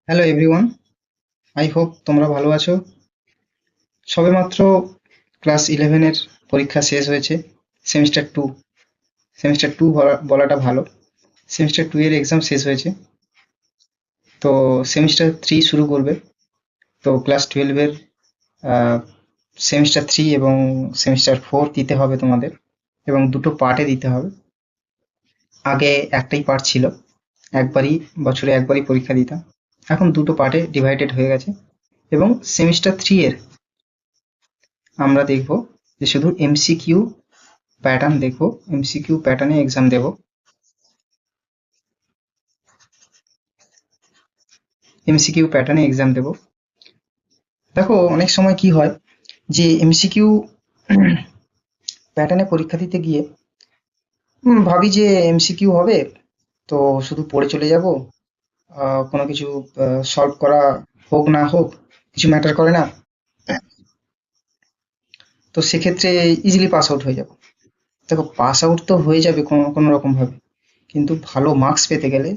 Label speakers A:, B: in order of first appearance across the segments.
A: Hello everyone, I hope তোমরা ভালো আছো। সবেমাত্র ক্লাস 11-এর পরীক্ষা শেষ হয়েছে। সেমিস্টার টু সেমিস্টার টু বলাটা ভালো। সেমিস্টার টু এর এক্সাম শেষ হয়েছে, তো সেমিস্টার থ্রি শুরু করবে। তো ক্লাস 12-এর সেমিস্টার থ্রি এবং সেমিস্টার ফোর দিতে হবে তোমাদের, এবং দুটো পার্টে দিতে হবে। আগে একটাই পার্ট ছিল, একবারই বছরে একবারই পরীক্ষা দিতাম। এখন দুটো পার্টে ডিভাইডেড হয়ে গেছে। এবং সেমিস্টার থ্রি এর আমরা দেখব যে শুধু এমসিকিউ প্যাটার্ন দেখবো, এমসিকিউ প্যাটার্নে এক্সাম দেব। এমসিকিউ প্যাটার্নে এক্সাম দেব। দেখো অনেক সময় কি হয় যে এমসিকিউ প্যাটার্নে পরীক্ষা দিতে গিয়ে ভাবি যে এমসিকিউ হবে, তো শুধু পড়ে চলে যাব, কোনো কিছু সলভ করা হোক না হোক কিছু ম্যাটার করে না, তো সেক্ষেত্রে ইজিলি পাস আউট হয়ে যাব। দেখো পাস আউট তো হয়ে যাবে কোনো কোনো রকম ভাবে, কিন্তু ভালো মার্কস পেতে গেলে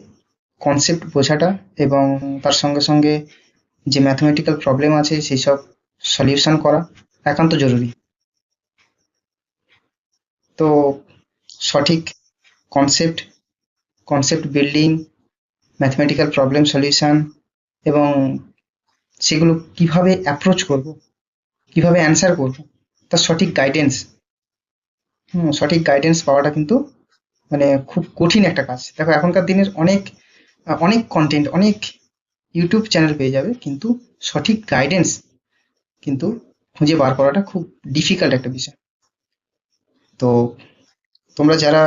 A: কনসেপ্ট বোঝাটা এবং তার সঙ্গে সঙ্গে যে ম্যাথমেটিক্যাল প্রবলেম আছে সেই সব সলিউশন করা একান্ত জরুরি। তো সঠিক concept concept building, mathematical problem solution, এবং সেগুলো কিভাবে অ্যাপ্রোচ করব, কিভাবে অ্যান্সার করব, তার সঠিক গাইডেন্স, সঠিক গাইডেন্স পাওয়াটা কিন্তু মানে খুব কঠিন একটা কাজ। দেখো এখনকার দিনের অনেক কন্টেন্ট, অনেক ইউটিউব চ্যানেল পেয়ে যাবে, কিন্তু সঠিক গাইডেন্স কিন্তু খুঁজে বার করাটা খুব ডিফিকাল্ট একটা বিষয়। তো তোমরা যারা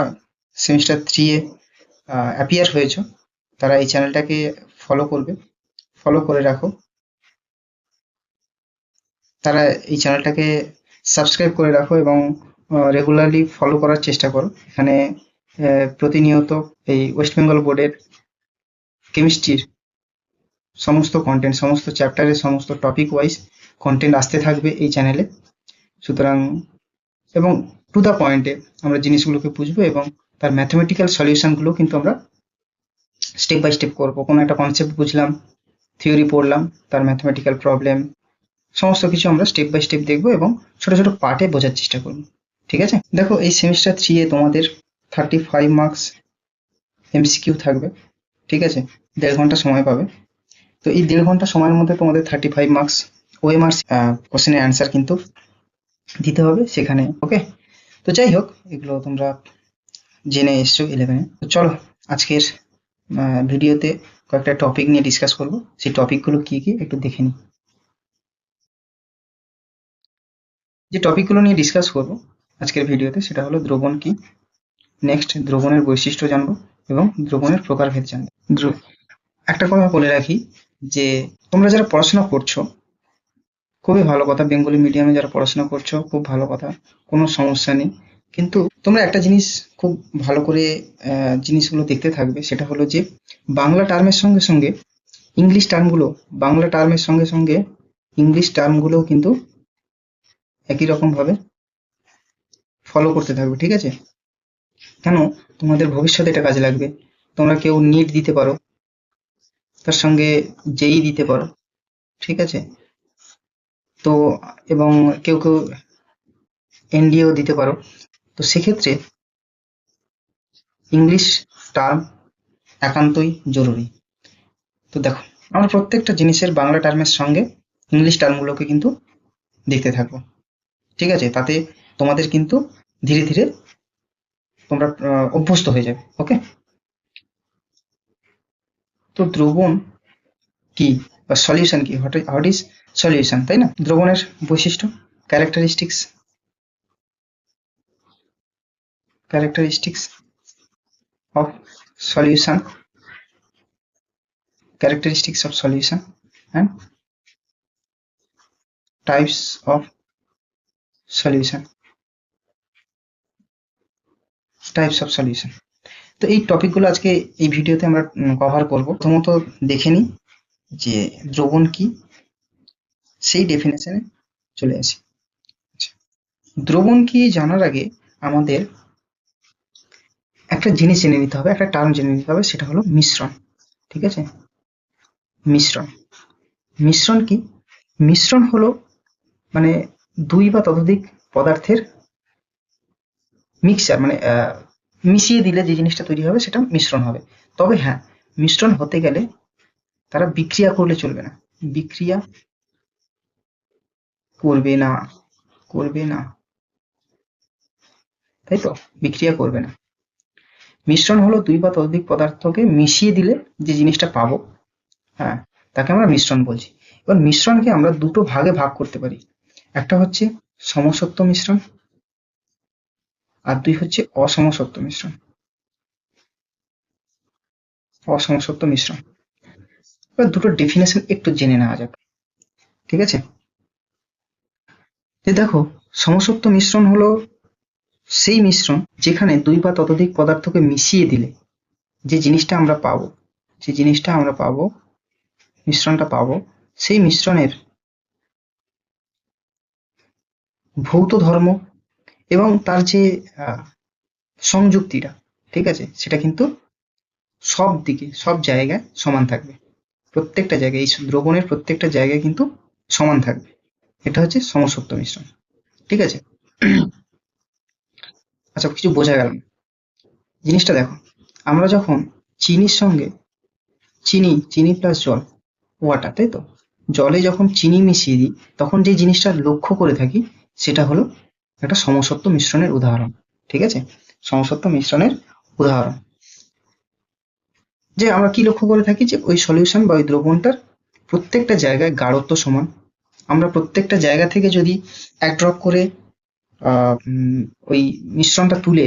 A: সেমিস্টার থ্রি এ অ্যাপিয়ার হয়েছো, তারা এই চ্যানেলটাকে ফলো করবে, ফলো করে রাখো। তারা এই চ্যানেলটাকে সাবস্ক্রাইব করে রাখো এবং রেগুলারলি ফলো করার চেষ্টা করো। এখানে প্রতিনিয়ত এই ওয়েস্ট বেঙ্গল বোর্ডের কেমিস্ট্রির সমস্ত কন্টেন্ট, সমস্ত চ্যাপ্টারের সমস্ত টপিক ওয়াইজ কন্টেন্ট আসতে থাকবে এই চ্যানেলে। সুতরাং এবং টু দ্য পয়েন্টে আমরা জিনিসগুলোকে বুঝবো, এবং তার ম্যাথমেটিক্যাল সলিউশনগুলো কিন্তু আমরা স্টেপ বাই স্টেপ করবো। কোনো একটা কনসেপ্ট বুঝলাম, থিওরি পড়লাম, তার ম্যাথমেটিক্যাল প্রবলেম সমস্ত কিছু আমরা স্টেপ বাই স্টেপ দেখবো এবং ছোট ছোট পার্টে বোঝার চেষ্টা করবো। ঠিক আছে? দেখো এই সেমিস্টার থ্রি এ তোমাদের 35 মার্কস এমসিকিউ থাকবে। ঠিক আছে? 1.5 ঘন্টা সময় পাবে। তো এই 1.5 ঘন্টা সময়ের মধ্যে তোমাদের 35 মার্কস ওএমআর কোশ্চেনের অ্যান্সার কিন্তু দিতে হবে সেখানে। ওকে? তো যাই হোক, এগুলো তোমরা জেনে এসছো 11-এ। তো চলো আজকের ভিডিওতে কয়েকটা টপিক নিয়ে ডিসকাস করব। সেই টপিকগুলো কি কি একটু দেখে নিই। যে টপিকগুলো নিয়ে ডিসকাস করব আজকের ভিডিওতে সেটা হলো দ্রবণ কি, নেক্সট দ্রবণের বৈশিষ্ট্য জানবো, এবং দ্রবণের প্রকারভেদ জানবো। একটা কথা বলে রাখি যে তোমরা যারা পড়াশোনা করছো, খুবই ভালো কথা, বেঙ্গলি মিডিয়ামে যারা পড়াশোনা করছো খুব ভালো কথা, কোনো সমস্যা নেই। কিন্তু তোমরা একটা জিনিস খুব ভালো করে জিনিসগুলো দেখতে থাকবে, সেটা হলো যে বাংলা টার্মের সঙ্গে সঙ্গে ইংলিশ টার্মগুলো, বাংলা টার্মের সঙ্গে সঙ্গে ইংলিশ টার্মগুলোও কিন্তু একই রকম ভাবে ফলো করতে থাকবে। ঠিক আছে? কেন? তোমাদের ভবিষ্যতে এটা কাজে লাগবে। তোমরা কেউ নিট দিতে পারো, তার সঙ্গে জেই দিতে পারো। ঠিক আছে? তো এবং কেউ কেউ এনডিও দিতে পারো। তো সেক্ষেত্রে ইংলিশ টার্ম একান্তই জরুরি। তো দেখো আমরা প্রত্যেকটা জিনিসের বাংলা টার্মের সঙ্গে ইংলিশ টার্মগুলোকে কিন্তু দেখতে থাকবো। ঠিক আছে? তাতে তোমাদের কিন্তু ধীরে ধীরে তোমরা অভ্যস্ত হয়ে যাবে। ওকে? তো দ্রবণ কি বা সলিউশন কি, হোয়াট ইজ সলিউশন, তাই না? দ্রবণের বৈশিষ্ট্য, characteristics, characteristics of solution, characteristics of solution, and types of solution, types of solution। তো এই টপিকগুলো আজকে এই ভিডিওতে আমরা কভার করব। প্রথমত দেখে নিই যে দ্রবণ কি, সেই ডেফিনেশনে চলে আসি। আচ্ছা, দ্রবণ কি জানার আগে আমাদের একটা জিনিস জেনে নিতে হবে, একটা টার্ম জেনে নিতে হবে, সেটা হলো মিশ্রণ। ঠিক আছে? মিশ্রণ। মিশ্রণ কি? মিশ্রণ হলো মানে দুই বা ততোধিক পদার্থের মিক্সচার, মানে মিশিয়ে দিলে যে জিনিসটা তৈরি হবে সেটা মিশ্রণ হবে। তবে হ্যাঁ, মিশ্রণ হতে গেলে তারা বিক্রিয়া করলে চলবে না। বিক্রিয়া করবে না, করবে না, তাই তো? বিক্রিয়া করবে না। মিশ্রণ হলো দুই বা ততোধিক পদার্থকে মিশিয়ে দিলে যে জিনিসটা পাবো, হ্যাঁ, তাকে আমরা মিশ্রণ বলছি। এবার মিশ্রণকে আমরা দুটো ভাগে ভাগ করতে পারি। একটা হচ্ছে সমসত্ব মিশ্রণ, আর দুই হচ্ছে অসমসত্ব মিশ্রণ। অসমসত্ব মিশ্রণ, এবার দুটো ডেফিনেশন একটু জেনে নেওয়া যাক, ঠিক আছে? যে দেখো, সমসত্ব মিশ্রণ হলো সেই মিশ্রণ যেখানে দুই বা ততোধিক পদার্থকে মিশিয়ে দিলে যে জিনিসটা আমরা পাবো, যে জিনিসটা আমরা পাবো, মিশ্রণটা পাবো, সেই মিশ্রণের ভৌত ধর্ম এবং তার যে সংযুক্তিটা, ঠিক আছে, সেটা কিন্তু সব দিকে, সব জায়গায় সমান থাকবে। প্রত্যেকটা জায়গায়, এই দ্রবণের প্রত্যেকটা জায়গায় কিন্তু সমান থাকবে। এটা হচ্ছে সমসত্ব মিশ্রণ, ঠিক আছে? আচ্ছা, কিছু বোঝা গেল না। জিনিসটা দেখো, আমরা যখন চিনির সঙ্গে চিনি প্লাস জল, ওয়াটার, তাই তো? জলে যখন চিনি মিশিয়ে দিই তখন যে জিনিসটা লক্ষ্য করে থাকি সেটা হলো একটা সমসত্ব মিশ্রণের উদাহরণ, ঠিক আছে? সমসত্ব মিশ্রণের উদাহরণ যে আমরা কি লক্ষ্য করে থাকি, যে ওই সলিউশন বা ওই দ্রবণটার প্রত্যেকটা জায়গায় গাঢ়ত্ব সমান। আমরা প্রত্যেকটা জায়গা থেকে যদি এক ড্রপ করে ওই মিশ্রণটা তুলে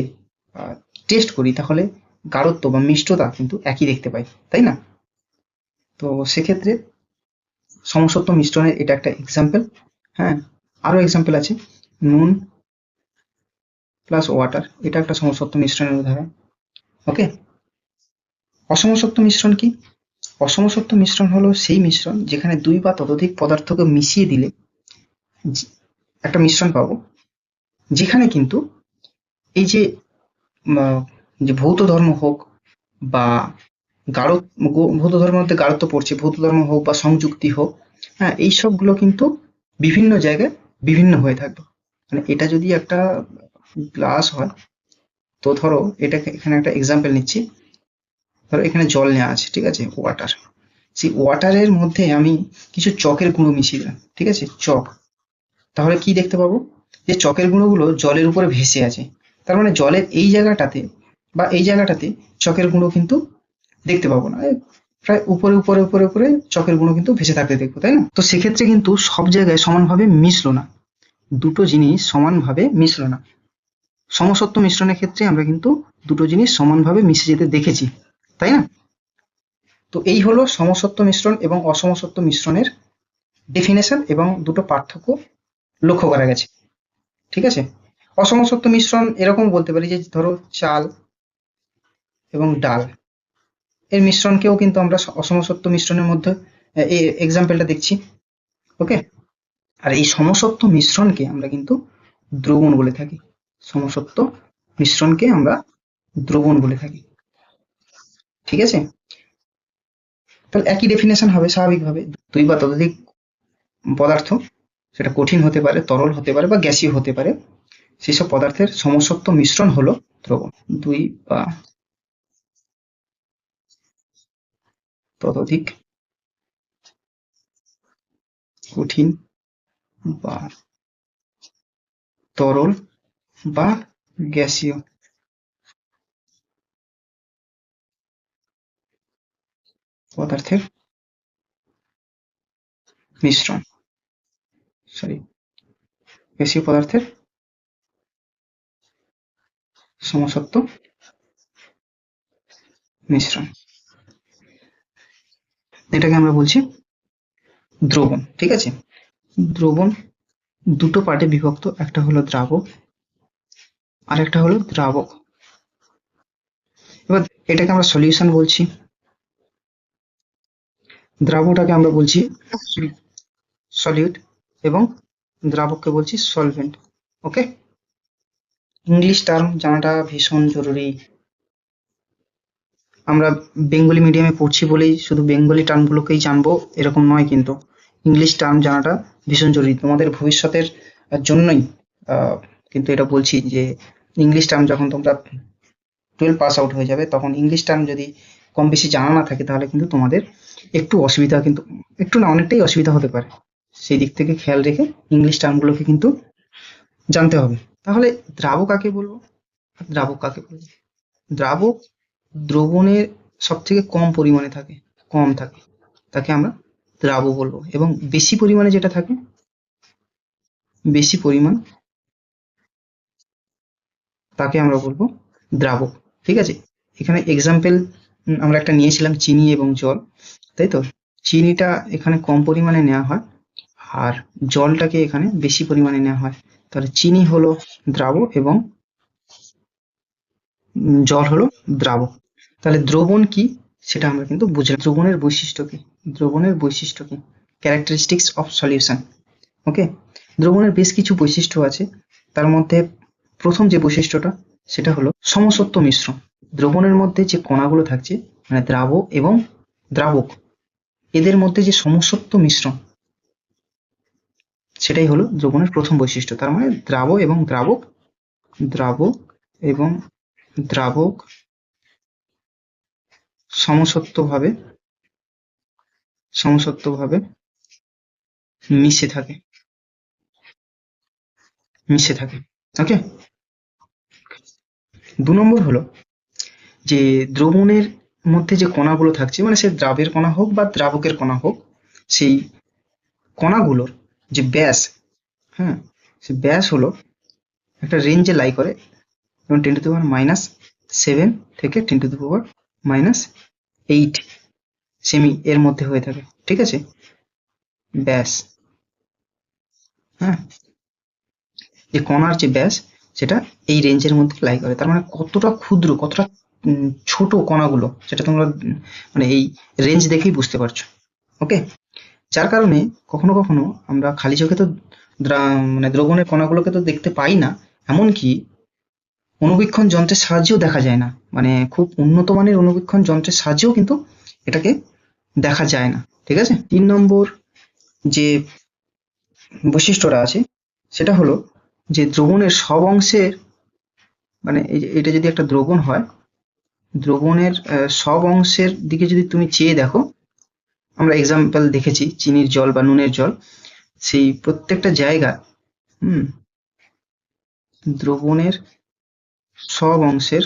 A: টেস্ট করি তাহলে গাঢ়ত্ব বা মিষ্টতা কিন্তু একই দেখতে পাই, তাই না? তো সেক্ষেত্রে সমসত্ব মিশ্রণের এটা একটা এক্সাম্পল। হ্যাঁ, আরো এক্সাম্পল আছে। নুন প্লাস ওয়াটার, এটা একটা সমসত্ব মিশ্রণের উদাহরণ। ওকে। অসমসত্ব মিশ্রণ কি? অসমসত্ব মিশ্রণ হলো সেই মিশ্রণ যেখানে দুই বা ততোধিক পদার্থকে মিশিয়ে দিলে একটা মিশ্রণ পাবো, যেখানে কিন্তু এই যে যে ভৌত ধর্ম হোক বা গাঢ় ভৌত ধর্মের মধ্যে গাঢ়ত্ব পড়ছে, ভৌত ধর্ম হোক বা সংযুক্তি হোক, হ্যাঁ, এই সবগুলো কিন্তু বিভিন্ন জায়গায় বিভিন্ন হয়ে থাকবে। মানে এটা যদি একটা গ্লাস হয়, তো ধরো এটাকে এখানে একটা এক্সাম্পল নিচ্ছি। ধরো এখানে জল নেওয়া আছে, ঠিক আছে, ওয়াটার। সেই ওয়াটারের মধ্যে আমি কিছু চকের গুঁড়ো মিশিয়ে দিলাম, ঠিক আছে, চক। তাহলে কি দেখতে পাবো, যে চকের গুঁড়োগুলো জলের উপরে ভেসে আছে। তার মানে জলের এই জায়গাটাতে বা এই জায়গাটাতে চকের গুঁড়ো কিন্তু দেখতে পাবো না। প্রায় উপরে উপরে উপরে উপরে চকের গুঁড়ো কিন্তু ভেসে থাকতে দেখবো, তাই না? তো সেক্ষেত্রে কিন্তু সব জায়গায় সমানভাবে মিশলো না, দুটো জিনিস সমানভাবে মিশলো না। সমসত্ব মিশ্রণের ক্ষেত্রে আমরা কিন্তু দুটো জিনিস সমানভাবে মিশে যেতে দেখেছি, তাই না? তো এই হলো সমসত্ব মিশ্রণ এবং অসমসত্ব মিশ্রণের ডেফিনেশন এবং দুটো পার্থক্য লক্ষ্য করা গেছে, ঠিক আছে? অসমসত্ব মিশ্রণ এরকম বলতে পারি যে ধরো চাল এবং ডাল এর মিশ্রণকেও কিন্তু আমরা অসমসত্ব মিশ্রণের মধ্যে এই এক্সাম্পলটা দেখছি। ওকে। আর এই সমসত্ব মিশ্রণকে আমরা কিন্তু দ্রবণ বলে থাকি। সমসত্ব মিশ্রণকে আমরা দ্রবণ বলে থাকি, ঠিক আছে? তাহলে একই ডেফিনেশন হবে স্বাভাবিকভাবে। দুই বা ততোধিক পদার্থ, সেটা কঠিন হতে পারে, তরল হতে পারে বা গ্যাসীয় হতে পারে, সেসব পদার্থের সমসত্ব মিশ্রণ হলো দ্রবণ। দুই বা ততোধিক কঠিন বা তরল বা গ্যাসীয় পদার্থের মিশ্রণ, সরি, গ্যাসীয় পদার্থের সমসত্ব মিশ্রণ, এটাকে আমরা বলছি দ্রবণ, ঠিক আছে? দ্রবণ দুটো পার্টে বিভক্ত, একটা হলো দ্রাবক আর একটা হলো দ্রাবক। এবার এটাকে আমরা সলিউশন বলছি, দ্রাবকটাকে আমরা বলছি সলিউট এবং দ্রাবককে বলছি সলভেন্ট। ওকে। ইংলিশ টার্ম জানাটা ভীষণ জরুরি। আমরা বেঙ্গলি মিডিয়ামে পড়ছি বলেই শুধু বেঙ্গলি টার্মগুলোকেই জানবো এরকম নয়, কিন্তু ইংলিশ টার্ম জানাটা ভীষণ জরুরি তোমাদের ভবিষ্যতের জন্যই। কিন্তু এটা বলছি যে ইংলিশ টার্ম যখন তোমরা 12 পাস আউট হয়ে যাবে তখন ইংলিশ টার্ম যদি কম বেশি জানা না থাকে তাহলে কিন্তু তোমাদের একটু অসুবিধা, কিন্তু একটু না অনেকটাই অসুবিধা হতে পারে। সেই দিক থেকে খেয়াল রেখে ইংলিশ টার্মগুলোকে কিন্তু জানতে হবে। তাহলে দ্রাবক কাকে বলবো? দ্রাবক কাকে বলবো? দ্রাবক দ্রবণের সব থেকে কম পরিমাণে থাকে, কম থাকে, তাকে আমরা দ্রাবক বলবো। এবং বেশি পরিমাণে যেটা থাকে, বেশি পরিমাণ, তাকে আমরা বলবো দ্রাবক। ঠিক আছে, এখানে এক্সাম্পল আমরা একটা নিয়েছিলাম চিনি এবং জল, তাই তো? চিনিটা এখানে কম পরিমাণে নেওয়া হয় আর জলটাকে এখানে বেশি পরিমাণে নেওয়া হয়। তাহলে চিনি হলো দ্রাবক এবং জল হলো দ্রাবক। তাহলে দ্রবণ কি সেটা আমরা কিন্তু বুঝলাম। দ্রবণের বৈশিষ্ট্য কি? দ্রবণের বৈশিষ্ট্য কি? Characteristics of solution. ওকে, দ্রবণের বেশ কিছু বৈশিষ্ট্য আছে, তার মধ্যে প্রথম যে বৈশিষ্ট্যটা সেটা হলো সমসত্ব মিশ্রণ। দ্রবণের মধ্যে যে কণাগুলো থাকছে মানে দ্রাবক এবং দ্রাবক, এদের মধ্যে যে সমসত্ব মিশ্রণ সেটাই হলো দ্রবণের প্রথম বৈশিষ্ট্য। তার মানে দ্রাবক এবং দ্রাবক, দ্রাবক এবং দ্রাবক সমসত্বভাবে সমসত্বভাবে মিশে থাকে, মিশে থাকে। ওকে, 2 নম্বর হলো যে দ্রবণের মধ্যে যে কণাগুলো থাকছে মানে সে দ্রাবের কণা হোক বা দ্রাবকের কণা হোক, সেই কণাগুলোর যে ব্যাস, হ্যাঁ, সে ব্যাস হলো একটা রেঞ্জে লাই করে, যেমন 10⁻⁻7 থেকে 10⁻⁻8 সেমি এর মধ্যে হয়ে থাকে। ঠিক আছে, ব্যাস, হ্যাঁ, যে কণার যে ব্যাস সেটা এই রেঞ্জের মধ্যে লাই করে। তার মানে কতটা ক্ষুদ্র, কতটা ছোট কণাগুলো সেটা তোমরা মানে এই রেঞ্জ দেখেই বুঝতে পারছো। ওকে, যার কারণে কখনো কখনো আমরা খালি চোখে তো মানে দ্রবণের কণাগুলোকে তো দেখতে পাই না, এমনকি অণুবীক্ষণ যন্ত্রের সাহায্যেও দেখা যায় না, মানে খুব উন্নত মানের অণুবীক্ষণ যন্ত্রের সাহায্যেও কিন্তু এটাকে দেখা যায় না। ঠিক আছে, 3 নম্বর যে বৈশিষ্ট্যটা আছে সেটা হলো যে দ্রবণের সব অংশের, মানে এটা যদি একটা দ্রবণ হয়, দ্রবণের সব অংশের দিকে যদি তুমি চেয়ে দেখো, আমরা এক্সাম্পল দেখেছি চিনির জল বা নুনের জল, সেই প্রত্যেকটা জায়গা দ্রবণের সব অংশের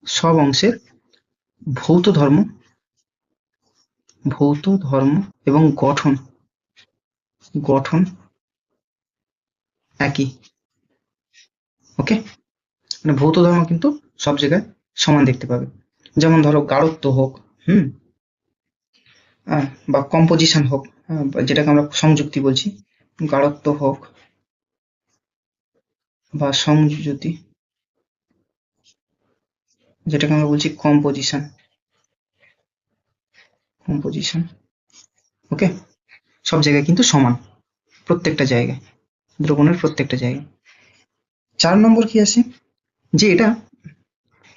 A: সব অংশের ভৌত ধর্ম, ভৌত ধর্ম এবং গঠন, গঠন একই। ওকে, মানে ভৌত ধর্ম কিন্তু সব জায়গায় সমান দেখতে পাবে। যেমন ধরো গাঢ়ত্ব হোক, হুম, বা কম্পোজিশন হোক, যেটাকে আমরা সংযুক্তি বলছি, গাঢ়ত্ব হোক বা সংযুতি, যেটাকে আমরা বলছি কম্পোজিশন, কম্পোজিশন। ওকে, সব জায়গায় কিন্তু সমান, প্রত্যেকটা জায়গায়, দ্রবণের প্রত্যেকটা জায়গায়। 4 নম্বর কি আছে, যে এটা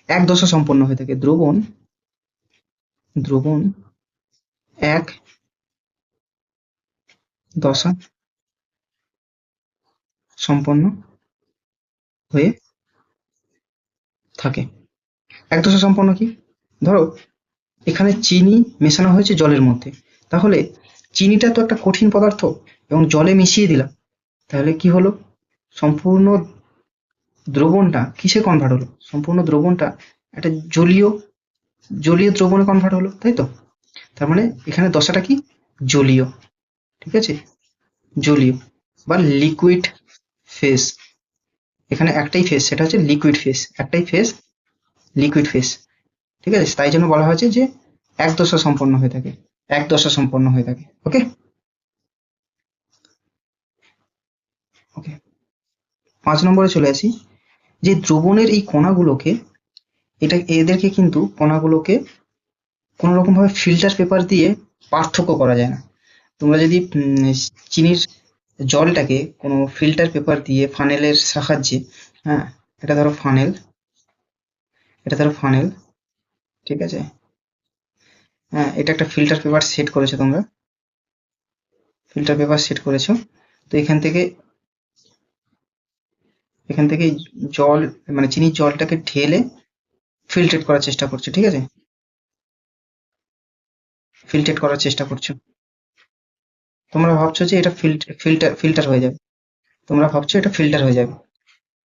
A: এক দশা সম্পন্ন হয়ে থাকে। দ্রবণ, দ্রবণ এক দশা সম্পন্ন হয়ে থাকে। এক দশা সম্পন্ন কি? ধরো এখানে চিনি মেশানো হয়েছে জলের মধ্যে, তাহলে চিনিটা তো একটা কঠিন পদার্থ এবং জলে মিশিয়ে দিলাম, তাহলে কি হলো, সম্পূর্ণ দ্রবণটা কিসে কনভার্ট হলো? সম্পূর্ণ দ্রবণটা একটা জলীয়, জলীয় দ্রবণে কনভার্ট হলো, তাই তো? তার মানে এখানে দশাটা কি? জলীয়। ঠিক আছে, জলীয় বা লিকুইড ফেজ। এখানে একটাই ফেজ, সেটা হচ্ছে লিকুইড ফেজ, একটাই ফেজ, লিকুইড ফেজ। ঠিক আছে, তাই জন্য বলা হয়েছে যে এক দশা সম্পন্ন হয়ে থাকে, এক দশা সম্পন্ন হয়ে থাকে। ওকে, ওকে, 5 নম্বরে চলে আসি, যে দ্রবণের এই কণাগুলোকে, এদেরকে কিন্তু কণাগুলোকে কোনো রকম ভাবে ফিল্টার পেপার দিয়ে পার্থক্য করা যায় না। তোমরা যদি চিনির জলটাকে কোনো ফিল্টার পেপার দিয়ে ফানেলের সাহায্যে, হ্যাঁ, এটা ধরো ফানেল, এটা ধরো ফানেল, ঠিক আছে? হ্যাঁ, এটা একটা ফিল্টার পেপার সেট করেছো তোমরা, ফিল্টার পেপার সেট করেছো। তো এখান থেকে জল, মানে চিনির জলটাকে ঢেলে ফিল্ট্রেট করার চেষ্টা করছো, ঠিক আছে? ফিল্ট্রেট করার চেষ্টা করছো। তোমরা ভাবছো যে এটা ফিল্টার ফিল্টার হয়ে যাবে, তোমরা ভাবছো এটা ফিল্টার হয়ে যাবে,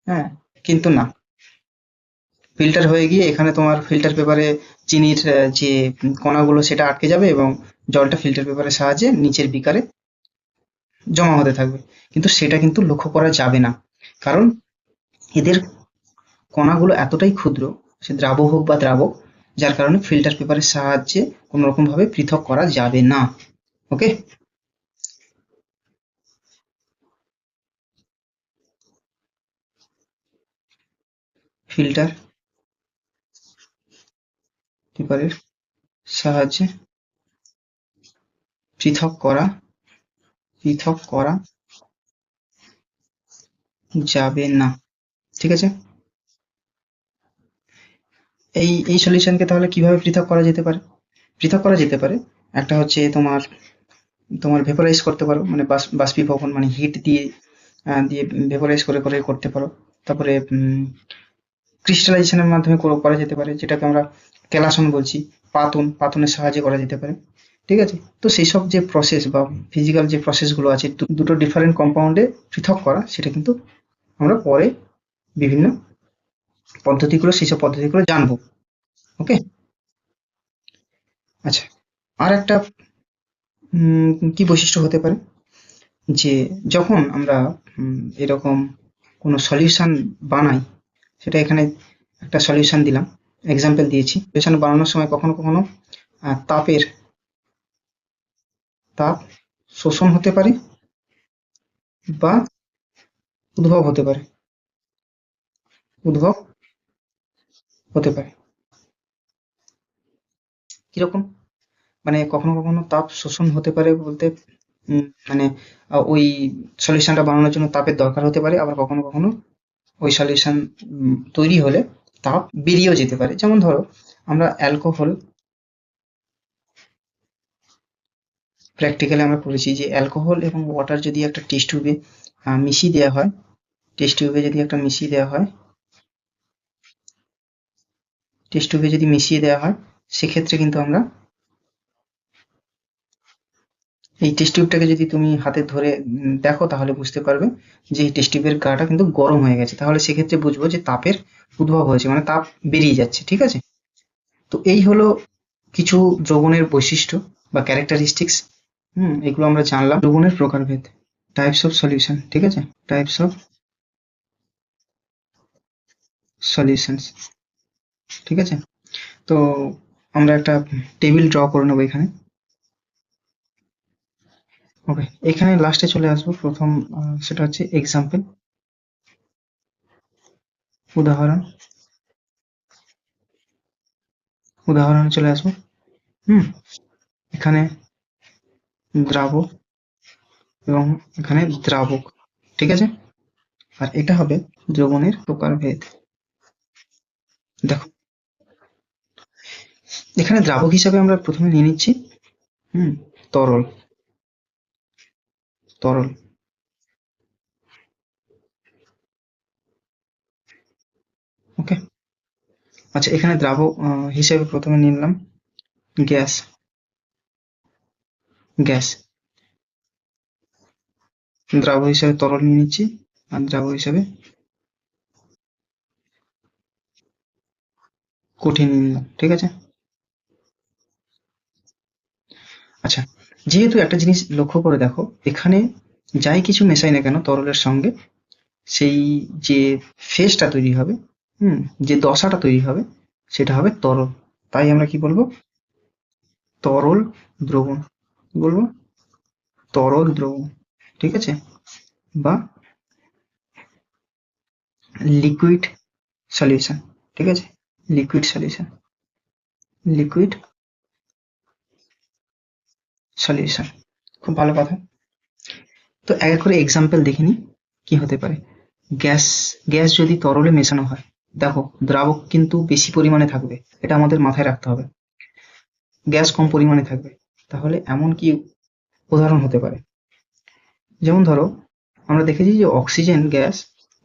A: হ্যাঁ, কিন্তু না। ফিল্টার হয়ে গিয়ে এখানে তোমার ফিল্টার পেপারে চিনির যে কণাগুলো সেটা আটকে যাবে এবং জলটা ফিল্টার পেপারের সাহায্যে নিচের বিকারে জমা হতে থাকবে। কিন্তু সেটা কিন্তু লক্ষ্য করা যাবে না, কারণ এদের কণাগুলো এতটাই ক্ষুদ্র, সে দ্রাবক হোক বা দ্রাবক, যার কারণে ফিল্টার পেপারের সাহায্যে কোনো রকম ভাবে পৃথক করা যাবে না। ওকে? ফিল্টার পেপারের সাহায্যে পৃথক করা পৃথক করা যাবে না, ঠিক আছে? এই সলিউশনকে তাহলে কিভাবে পৃথক করা যেতে পারে? পৃথক করা যেতে পারে, একটা হচ্ছে তোমার তোমার ভেপোরাইজ করতে পারো, মানে বাষ্পীভবন, মানে হিট দিয়ে দিয়ে ভেপোরাইজ করে করে করতে পারো। তারপরে ক্রিস্টালাইজেশনের মাধ্যমে করা যেতে পারে, যেটাকে আমরা কেলাসন বলছি। পাতনের সাহায্যে করা যেতে পারে, ঠিক আছে? তো সেই সব যে প্রসেস বা ফিজিক্যাল যে প্রসেসগুলো আছে, দুটো ডিফারেন্ট কম্পাউন্ডে পৃথক করা, সেটা কিন্তু আমরা পরে বিভিন্ন পদ্ধতিগুলো, সেই সব পদ্ধতিগুলো জানবো। ওকে? আচ্ছা, আর একটা কি বৈশিষ্ট্য হতে পারে, যে যখন আমরা এরকম কোনো সলিউশন বানাই, সেটা এখানে একটা সলিউশন দিলাম, এক্সাম্পল দিয়েছি। সলিউশন বানানোর সময় কখনো কখনো তাপ শোষণ হতে পারে বা উদ্ভব হতে পারে, উদ্ভব হতে পারে। কিরকম? মানে কখনো কখনো তাপ শোষণ হতে পারে বলতে, মানে ওই সলিউশনটা বানানোর জন্য তাপের দরকার হতে পারে, আবার কখনো কখনো ওই সলিউশন তৈরি হলে তাপ বেরিয়েও যেতে পারে। যেমন ধরো, আমরা অ্যালকোহল, প্র্যাকটিক্যালি আমরা পড়েছি যে অ্যালকোহল এবং ওয়াটার যদি একটা টেস্ট টিউবে মিশিয়ে দেওয়া হয়, টেস্ট টিউবে যদি একটা মিশিয়ে দেওয়া হয়, টেস্ট টিউবে যদি মিশিয়ে দেওয়া হয়, সেক্ষেত্রে কিন্তু আমরা এই টেস্ট টিউবটাকে যদি তুমি হাতে ধরে দেখো, তাহলে বুঝতে পারবে যে এই টেস্ট টিউবের গাটা কিন্তু গরম হয়ে গেছে। তাহলে সেক্ষেত্রে বুঝবো যে তাপের উদ্ভব হয়েছে, মানে তাপ বেরিয়ে যাচ্ছে, ঠিক আছে? তো এই হলো কিছু দ্রবণের বৈশিষ্ট্য বা ক্যারেক্টারিস্টিক্স। এগুলো আমরা জানলাম। দ্রবণের প্রকারভেদ, টাইপস অফ সলিউশন, ঠিক আছে? টাইপস অফ সলিউশনস, ঠিক আছে? তো আমরা একটা টেবিল ড্র করে নেবো এখানে। ওকে, এখানে লাস্টে চলে আসবো প্রথম, সেটা হচ্ছে এক্সাম্পল, উদাহরণ, উদাহরণে চলে আসবো। হুম এখানে দ্রাবক এবং এখানে দ্রাবক, ঠিক আছে? আর এটা হবে দ্রবণের প্রকারভেদ। দেখো, এখানে দ্রাবক হিসাবে আমরা প্রথমে নিয়ে নিচ্ছি হুম তরল, তরল, ওকে। আচ্ছা, এখানে দ্রাবক হিসেবে প্রথমে নিলাম গ্যাস, গ্যাস। দ্রাবক হিসাবে তরল নিয়ে নিচ্ছি, আর দ্রাবক হিসাবে কঠিন নিয়ে নিলাম, ঠিক আছে? আচ্ছা, যেহেতু একটা জিনিস লক্ষ্য করে দেখো, এখানে যাই কিছু মেশাই না কেন তরলের সঙ্গে, সেই যে ফেজটা তৈরি হবে, হুম যে দশাটা তৈরি হবে, সেটা হবে তরল। তাই আমরা কি বলবো? তরল দ্রবণ। কি বলবো? তরল দ্রবণ, ঠিক আছে? বা লিকুইড সলিউশন, ঠিক আছে? লিকুইড সলিউশন, লিকুইড সলিউশন, খুব ভালো কথা। তো এক করে এক্সাম্পল দেখে নিই কি হতে পারে। গ্যাস গ্যাস যদি তরলে মেশানো হয়, দেখো দ্রাবক কিন্তু বেশি পরিমাণে থাকবে, এটা আমাদের মাথায় রাখতে হবে। গ্যাস কম পরিমাণে থাকবে, তাহলে এমন কি উদাহরণ হতে পারে? যেমন ধরো আমরা দেখেছি যে অক্সিজেন গ্যাস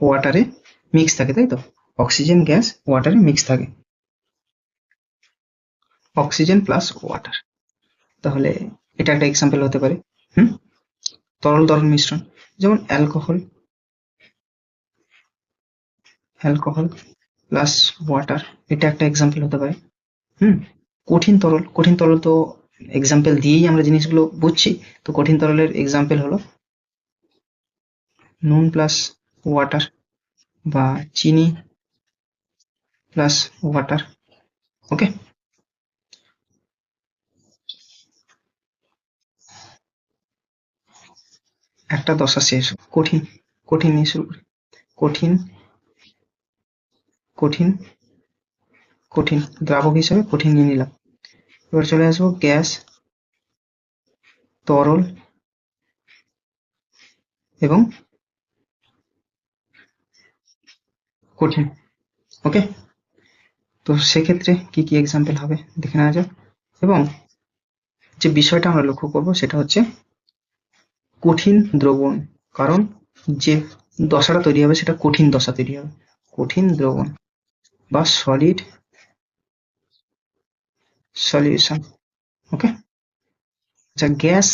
A: ওয়াটারে মিক্স থাকে, তাই তো? অক্সিজেন গ্যাস ওয়াটারে মিক্স থাকে, অক্সিজেন প্লাস ওয়াটার। তাহলে এটা একটা এক্সাম্পল হতে পারে। হুম, তরল তরল মিশ্রণ, যেমন অ্যালকোহল, অ্যালকোহল প্লাস ওয়াটার, এটা একটা এক্সাম্পল হতে পারে। হুম, কঠিন তরল, কঠিন তরল তো এক্সাম্পল দিয়েই আমরা জিনিসগুলো বুঝছি। তো কঠিন তরলের এক্সাম্পল হলো নুন প্লাস ওয়াটার বা চিনি প্লাস ওয়াটার। ওকে, একটা দশা শেষ। কঠিন, কঠিন নিয়ে শুরু করি। কঠিন, কঠিন, কঠিন দ্রাবক হিসাবে কঠিন নিয়ে নিলাম। এবার চলে আসবো গ্যাস, তরল এবং কঠিন। ওকে, তো সেক্ষেত্রে কি কি এক্সাম্পল হবে দেখে নেওয়া যাক। এবং যে বিষয়টা আমরা লক্ষ্য করব সেটা হচ্ছে কঠিন দ্রবণ, কারণ যে দশাটা তৈরি হবে সেটা কঠিন দশা তৈরি হবে, কঠিন দ্রবণ বা সলিড সলিউশন। ওকে, আচ্ছা গ্যাস,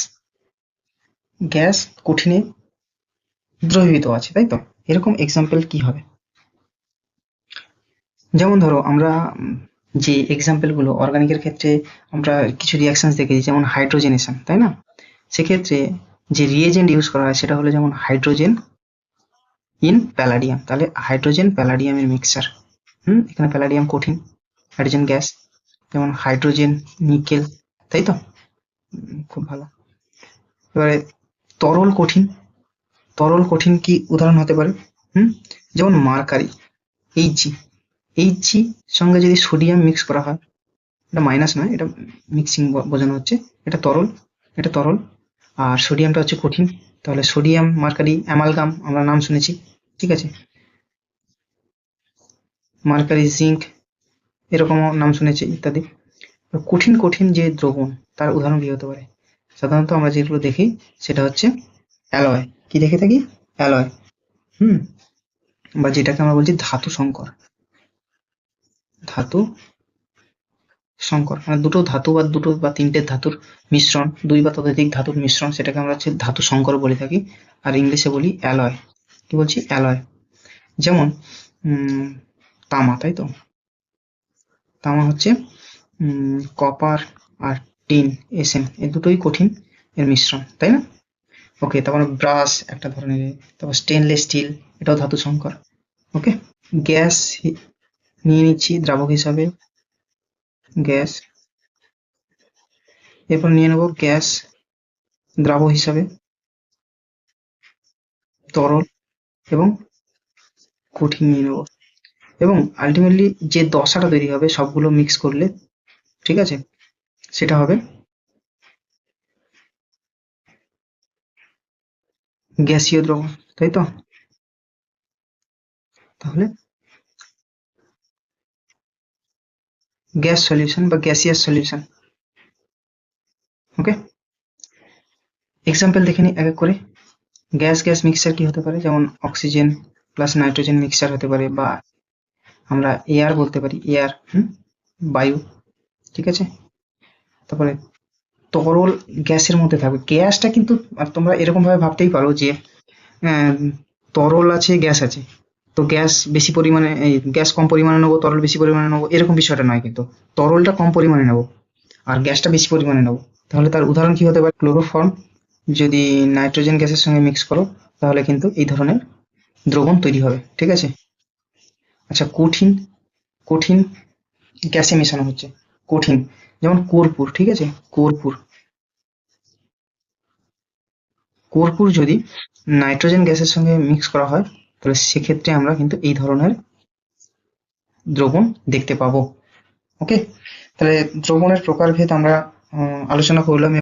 A: গ্যাস কঠিনে দ্রবীভূত আছে, তাই তো? এরকম এক্সাম্পল কি হবে? যেমন ধরো আমরা যে এক্সাম্পল গুলো অর্গানিকের ক্ষেত্রে আমরা কিছু রিয়াকশন দেখেছি, যেমন হাইড্রোজেনেশন, তাই না? সেক্ষেত্রে যে রিয়েজেন্ট ইউজ করা হয় সেটা হলো যেমন হাইড্রোজেন ইন প্যালাডিয়াম, তাহলে হাইড্রোজেন প্যালাডিয়ামের মিক্সচার। এখানে প্যালাডিয়াম কঠিন, হাইড্রোজেন গ্যাস, যেমন হাইড্রোজেন নিকেল, তাই তো? খুব ভালো। এবারে তরল কঠিন, তরল কঠিন কি উদাহরণ হতে পারে? হুম, যেমন মার্কারি, এইচজি, এইচজি সঙ্গে যদি সোডিয়াম মিক্স করা হয়, এটা মাইনাস নয়, এটা মিক্সিং বোঝানো হচ্ছে, এটা তরল, এটা তরল, আর সোডিয়ামটা হচ্ছে কঠিন। তাহলে সোডিয়াম মার্কারি অ্যামালগাম আমরা নাম শুনেছি, ঠিক আছে? মার্কারি জিঙ্ক এরকমও নাম শুনেছি ইত্যাদি। কঠিন কঠিন যে দ্রবণ তার উদাহরণ কি হতে পারে? সাধারণত আমরা যেগুলো দেখি সেটা হচ্ছে অ্যালয়, কি দেখে থাকি? অ্যালয়। হুম, বা যেটাকে আমরা বলছি ধাতু সংকর, ধাতু সংকর মানে দুটো ধাতু বা দুটো বা তিনটে ধাতুর মিশ্রণ, দুই বা ততোধিক ধাতুর মিশ্রণ, সেটাকে আমরা হচ্ছে ধাতু সংকর বলে থাকি। আর ইংলিশে বলি অ্যালয়। কি বলছি? অ্যালয়। যেমন তামা, তাই তো? তামা হচ্ছে কপার আর টিন, এসএন, এই দুটোই কঠিন এর মিশ্রণ, তাই না? ওকে, তারপর ব্রাশ একটা ধরনের, তারপর স্টেনলেস স্টিল, এটাও ধাতু সংকর। ওকে, গ্যাস নিয়ে নিচ্ছি দ্রাবক হিসাবে, গ্যাস। এরপর নিয়ে নেব গ্যাস দ্রাবক হিসাবে, তরল এবং কঠিন নিয়ে নেব। এবং আলটিমেটলি যে দশাটা তৈরি হবে সবগুলো মিক্স করলে, ঠিক আছে, সেটা হবে গ্যাসীয় দ্রবণ, তাই তো? তাহলে গ্যাস সলিউশন বা গ্যাসিয়াস সলিউশন। ওকে, এক্সাম্পল দেখে নিই এক এক করে। গ্যাস গ্যাস মিক্সচার কি হতে পারে? যেমন অক্সিজেন প্লাস নাইট্রোজেন মিক্সচার হতে পারে, বা আমরা এয়ার বলতে পারি, এয়ার, বায়ু, ঠিক আছে? তারপরে তরল গ্যাসের মধ্যে থাকবে, গ্যাসটা কিন্তু তোমরা এরকম ভাবে ভাবতেই পারো যে তরল আছে গ্যাস আছে, তো গ্যাস বেশি পরিমাণে, এই গ্যাস কম পরিমাণে নেবো, তরল বেশি পরিমাণে নেবো, এরকম বিষয়টা নয় কিন্তু। তরলটা কম পরিমাণে নেবো আর গ্যাসটা বেশি পরিমাণে নেবো। তাহলে তার উদাহরণ কি হতে পারে? ক্লোরোফর্ম যদি নাইট্রোজেন গ্যাসের সঙ্গে মিক্স করো তাহলে কিন্তু এই ধরনের দ্রবণ তৈরি হবে, ঠিক আছে? আচ্ছা কঠিন, কঠিন গ্যাসে মেশানো হচ্ছে, কঠিন, যেমন কর্পূর, ঠিক আছে? কর্পূর, কর্পূর যদি নাইট্রোজেন গ্যাসের সঙ্গে মিক্স করা হয় তাহলে সেক্ষেত্রে আমরা কিন্তু এই ধরনের দ্রবণ দেখতে পাবো। ওকে, তাহলে দ্রবণের প্রকারভেদ আমরা আলোচনা করলাম।